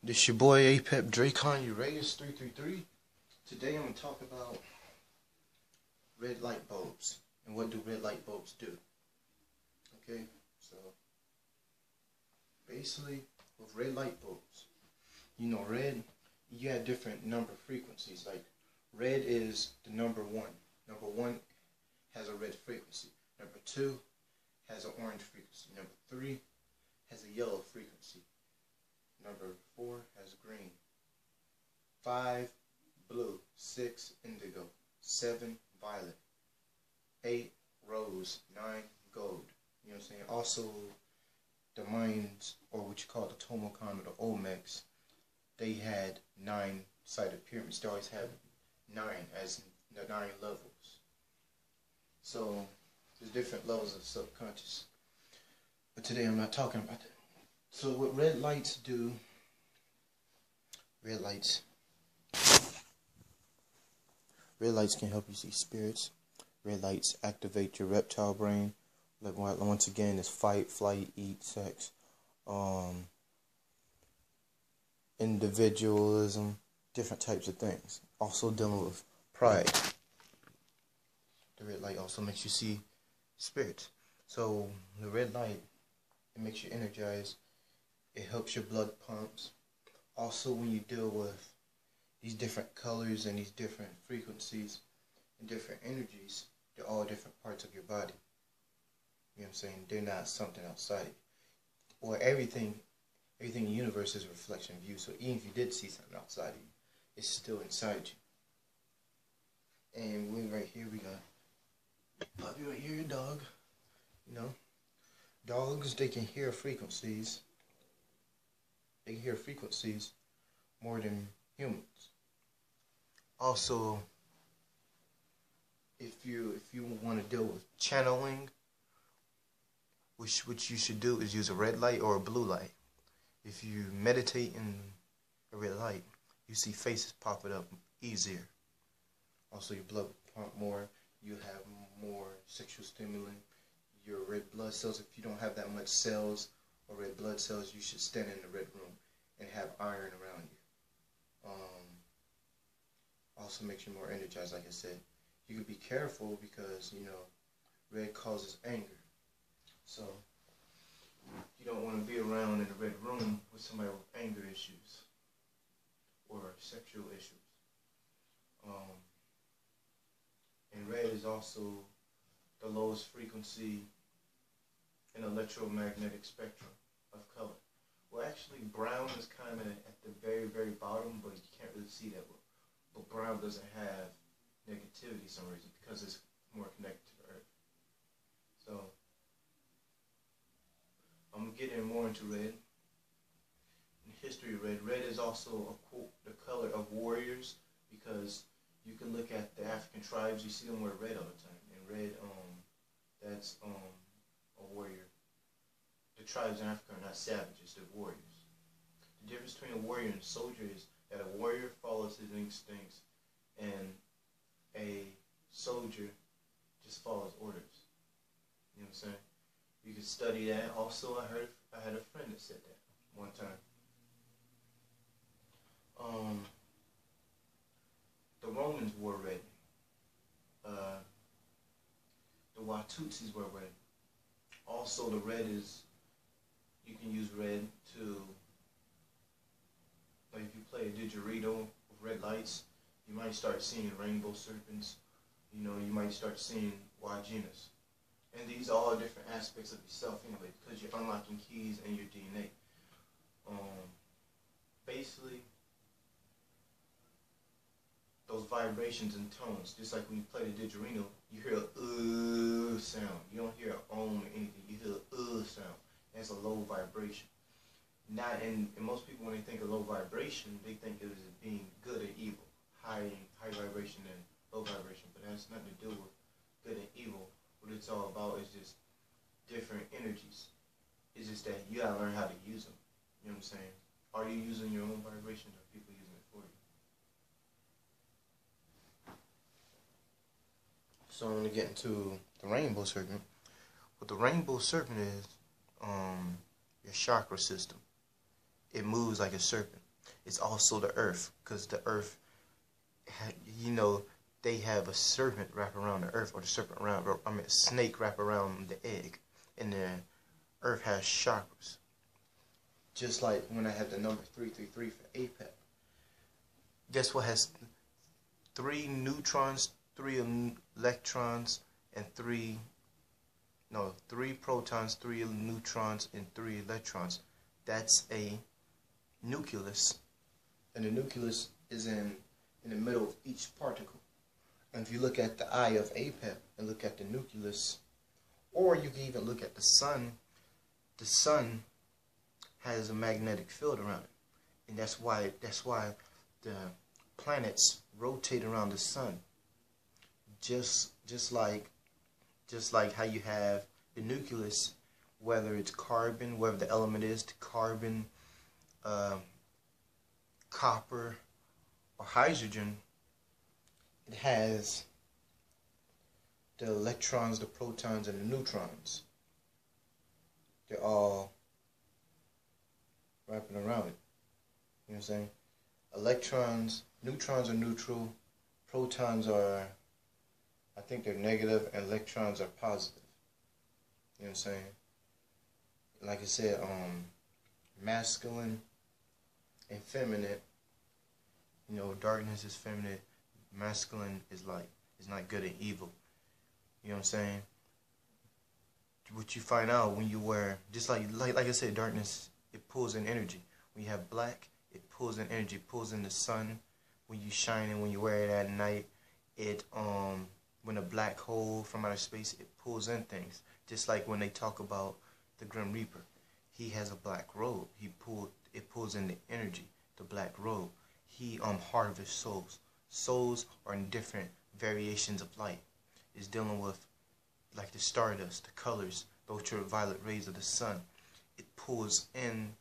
This your boy Apep Dracon, you Reyes 333. Today I'm going to talk about red light bulbs and what do red light bulbs do. Okay, so basically with red light bulbs, red, you have different number frequencies. Like red is the number 1. Number 1 has a red frequency. Number 2 has an orange frequency. Number 3 has a yellow frequency. Number 4 has green. 5, blue. 6, indigo. 7, violet. 8, rose. 9, gold. You know what I'm saying? Also, the Mayans, or what you call the Tomocon or the Olmecs, they had 9-sided pyramids. They always had 9 as the 9 levels. So, there's different levels of subconscious. But today I'm not talking about that. So what red lights do, red lights can help you see spirits. Red lights activate your reptile brain. Like once again, it's fight, flight, eat, sex, individualism, different types of things. Also dealing with pride. The red light also makes you see spirits. So the red light, it makes you energized. It helps your blood pumps. Also, when you deal with these different colors and these different frequencies and different energies, they're all different parts of your body. You know what I'm saying? They're not something outside. Or everything in the universe is a reflection of you. So even if you did see something outside of you, it's still inside you. And right here we got puppy right here, a dog. You know, dogs, they can hear frequencies. They hear frequencies more than humans. Also, if you want to deal with channeling, what you should do is use a red light or a blue light. If you meditate in a red light, you see faces popping up easier. Also, your blood pump more. You have more sexual stimulant. Your red blood cells, if you don't have that much cells or red blood cells, you should stand in the red room and have iron around you. Also makes you more energized, like I said. You could be careful because, red causes anger. So, you don't want to be around in the red room with somebody with anger issues or sexual issues. And red is also the lowest frequency in electromagnetic spectrum of color. Well, actually, brown is kind of at the very, very bottom, but you can't really see that well. But brown doesn't have negativity for some reason because it's more connected to the earth. So, I'm going to get in more into red. In history, red is also the color of warriors, because you can look at the African tribes, you see them wear red all the time. And red, that's a warrior. The tribes in Africa are not savages, they're warriors. The difference between a warrior and a soldier is that a warrior follows his instincts and a soldier just follows orders. You know what I'm saying? You can study that. Also, I had a friend that said that one time. The Romans wore red. The Watutsis wore red. Also, the red is, you can use red to, like if you play a didgeridoo with red lights, you might start seeing rainbow serpents. You might start seeing Wajinas. And these are all different aspects of yourself anyway, because you're unlocking keys in your DNA. Basically, those vibrations and tones, just like when you play the didgeridoo, you hear a sound. You don't hear an or anything. You hear a sound. That's a low vibration. And most people, when they think of low vibration, they think of it as being good or evil. High vibration and low vibration. But that has nothing to do with good and evil. What it's all about is just different energies. It's just that you gotta learn how to use them. You know what I'm saying? Are you using your own vibrations, or are people using it for you? So I'm gonna get into the rainbow serpent. What the rainbow serpent is, your chakra system. It moves like a serpent. It's also the earth, because the earth, they have a serpent wrap around the earth, or the serpent snake wrap around the egg, and the earth has chakras. Just like when I have the number 333 for Apep. Guess what has 3 neutrons, 3 electrons, and 3 protons, 3 neutrons, and 3 electrons. That's a nucleus. And the nucleus is in the middle of each particle. And if you look at the eye of Apep and look at the nucleus, or you can even look at the sun has a magnetic field around it. And that's why the planets rotate around the sun. Just like how you have the nucleus, whether it's carbon, whatever the element is, the carbon, copper, or hydrogen, it has the electrons, the protons, and the neutrons. They're all wrapping around it. You know what I'm saying? Neutrons are neutral, protons are, I think they're negative, and electrons are positive. You know what I'm saying? Like I said, masculine and feminine. Darkness is feminine, masculine is light. It's not good and evil. You know what I'm saying? What you find out when you wear, just like I said, darkness, it pulls in energy. When you have black, it pulls in energy, pulls in the sun. When you shine and when you wear it at night, it when a black hole from outer space, it pulls in things. Just like when they talk about the Grim Reaper, he has a black robe. It pulls in the energy, the black robe. He harvests souls. Souls are in different variations of light. It's dealing with like the stardust, the colors, the ultraviolet rays of the sun. It pulls in.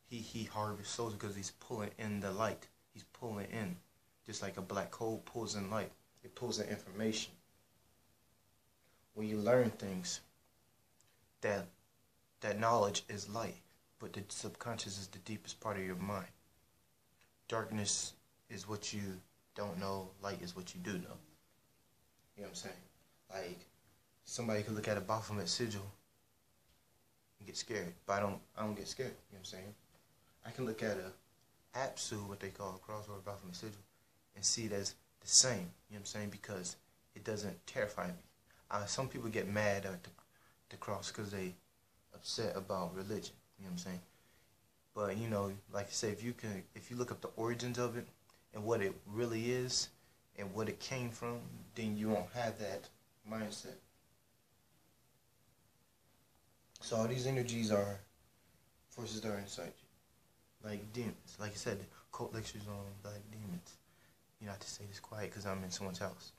He harvests souls because he's pulling in the light. He's pulling in, just like a black hole pulls in light. It pulls in information. When you learn things, that knowledge is light, but the subconscious is the deepest part of your mind. Darkness is what you don't know. Light is what you do know. You know what I'm saying? Like, somebody could look at a Baphomet sigil and get scared, but I don't get scared. You know what I'm saying? I can look at a Apsu, what they call a crossword Baphomet sigil, and see it as the same. You know what I'm saying? Because it doesn't terrify me. Some people get mad at the cross because they upset about religion. You know what I'm saying? But like I say, if you look up the origins of it and what it really is and what it came from, then you won't have that mindset. So all these energies are forces that are inside you, like demons. Like I said, the cult lectures on black demons. You have to say this quiet because I'm in someone's house.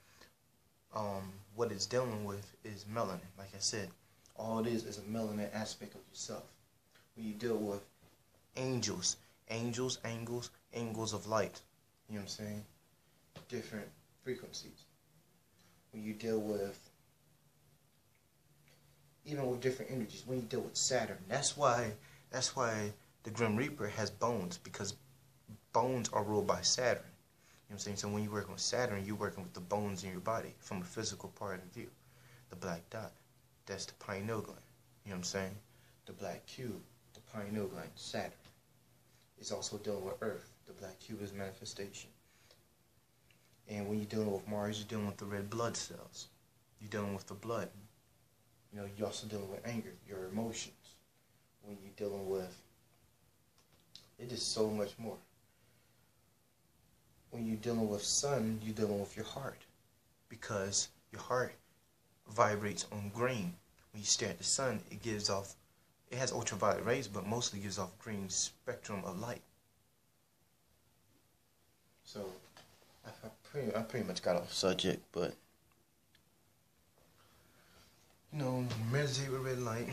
What it's dealing with is melanin. Like I said, all it is a melanin aspect of yourself. When you deal with angels of light. You know what I'm saying? Different frequencies. When you deal with, even with different energies, when you deal with Saturn, that's why the Grim Reaper has bones, because bones are ruled by Saturn. You know what I'm saying? So when you work on Saturn, you're working with the bones in your body from a physical part of view. The black dot, that's the pineal gland. You know what I'm saying? The black cube, the pineal gland, Saturn. It's also dealing with Earth. The black cube is manifestation. And when you're dealing with Mars, you're dealing with the red blood cells. You're dealing with the blood. You're also dealing with anger, your emotions. When you're dealing with, it is so much more. When you're dealing with sun, you're dealing with your heart, because your heart vibrates on green. When you stare at the sun, it has ultraviolet rays, but mostly gives off green spectrum of light. So, I pretty much got off subject, but meditate with red light.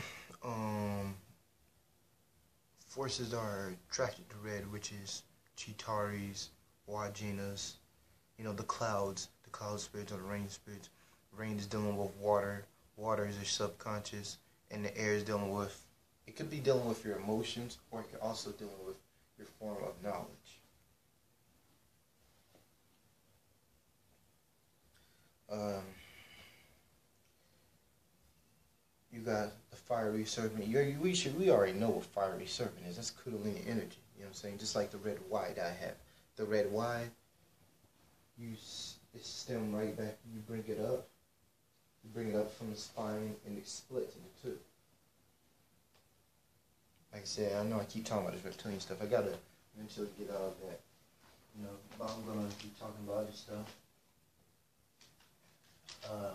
Forces are attracted to red, which is Chitaris, Wajinas, the cloud spirits or the rain spirits. Rain is dealing with water. Water is your subconscious, and the air is dealing with. It could be dealing with your emotions, or it could also dealing with your form of knowledge. You got the fiery serpent. We already know what fiery serpent is. That's Kundalini energy. You know what I'm saying? Just like the red Y that I have. The red Y, it stem right back. You bring it up. You bring it up from the spine and it splits into two. Like I said, I know I keep talking about this reptilian stuff. I gotta eventually get out of that. You know, but I'm gonna keep talking about other stuff. I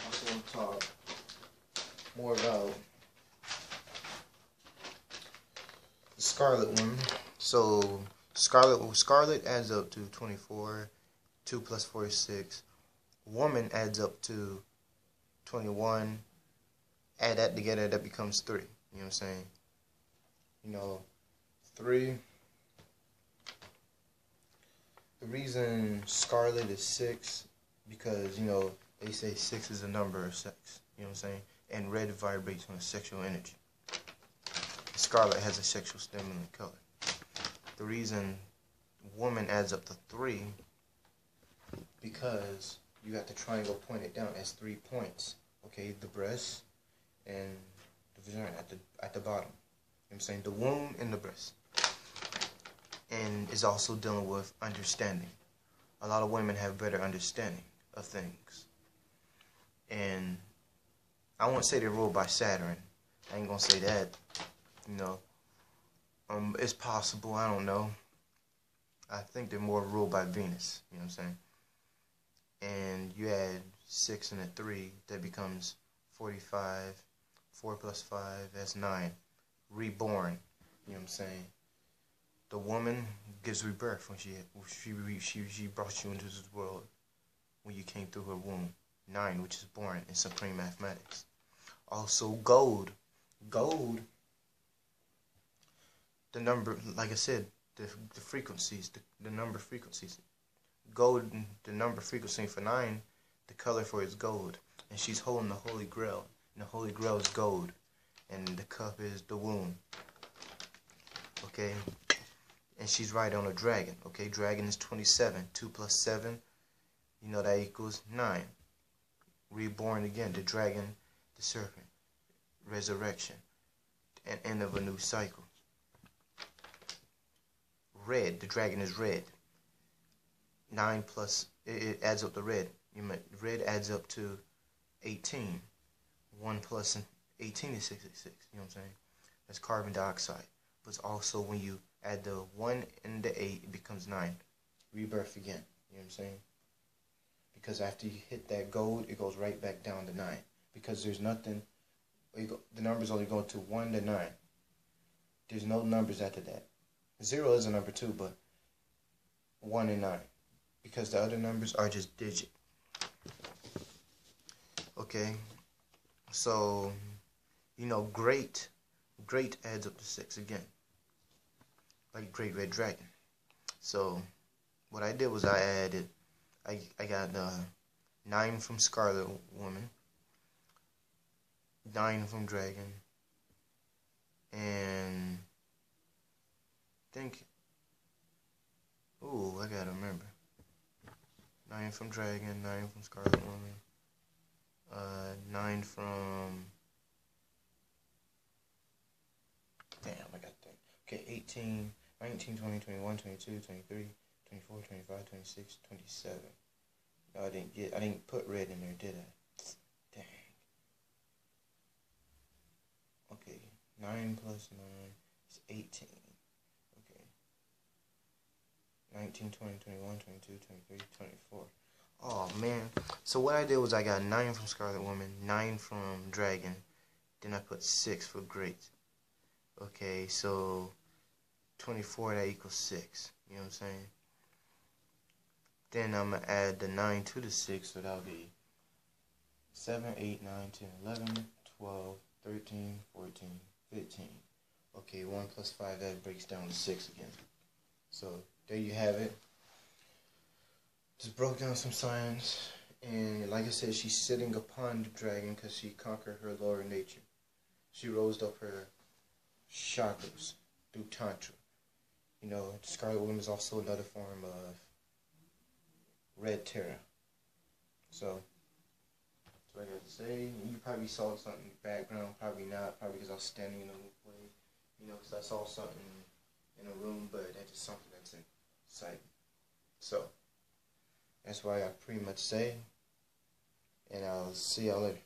also want to talk more about the Scarlet Woman. So Scarlet adds up to 24. 2 plus 4 is 6. Woman adds up to 21. Add that together, that becomes 3. You know what I'm saying? You know, 3. The reason Scarlet is 6, because, you know, they say 6 is a number of sex. You know what I'm saying? And red vibrates on a sexual energy. Scarlet has a sexual stimulant color. The reason woman adds up to 3, because you got the triangle pointed down as 3 points. Okay, the breast and the vagina at the bottom. You know what I'm saying? The womb and the breast. And is also dealing with understanding. A lot of women have better understanding of things. And I won't say they're ruled by Saturn. I ain't gonna say that. You know. It's possible, I don't know. I think they're more ruled by Venus. You know what I'm saying? And you add 6 and a 3, that becomes 45. 4 plus 5, that's 9. Reborn. You know what I'm saying? The woman gives rebirth when she brought you into this world when you came through her womb. 9, which is born in supreme mathematics. Also gold. Gold, the number, like I said, the frequencies, the number frequencies. Gold, the number frequency for 9, the color for it is gold. And she's holding the Holy Grail. And the Holy Grail is gold. And the cup is the womb. Okay? And she's riding on a dragon. Okay? Dragon is 27. 2 plus 7, you know that equals 9. Reborn again. The dragon, the serpent. Resurrection. And end of a new cycle. Red. The dragon is red. 9 plus, it adds up to red. Red adds up to 18. 1 plus 18 is 66. You know what I'm saying? That's carbon dioxide. But it's also when you add the 1 and the 8, it becomes 9. Rebirth again. You know what I'm saying? Because after you hit that gold, it goes right back down to 9. Because there's nothing, the numbers only go to 1 to 9. There's no numbers after that. 0 is a number too, but 1 and 9. Because the other numbers are just digit. Okay? So, you know, great adds up to 6 again. Like Great Red Dragon. So, what I did was I added, I got 9 from Scarlet Woman, 9 from Dragon, and I think, I gotta remember. 9 from Dragon, 9 from Scarlet Woman, 9 from, damn, I got that. Okay, 18, 19, 20, 21, 22, 23, 24, 25, 26, 27. No, I didn't put red in there, did I? Dang. Okay, 9 plus 9 is 18. Okay. 19, 20, 21, 22, 23, 24. Oh, man. So what I did was I got 9 from Scarlet Woman, 9 from Dragon, then I put 6 for Great. Okay, so 24, that equals 6. You know what I'm saying? Then I'm going to add the 9 to the 6, so that'll be 7, 8, 9, 10, 11, 12, 13, 14, 15. Okay, 1 plus 5, that breaks down to 6 again. So, there you have it. Just broke down some science. And like I said, she's sitting upon the dragon because she conquered her lower nature. She rose up her chakras through Tantra. You know, Scarlet Woman is also another form of red terror. So, that's what I got to say. You probably saw something in the background, probably not, probably because I was standing in a way, you know, because I saw something in a room, but that's just something that's in sight. So, that's why I pretty much say, and I'll see y'all later.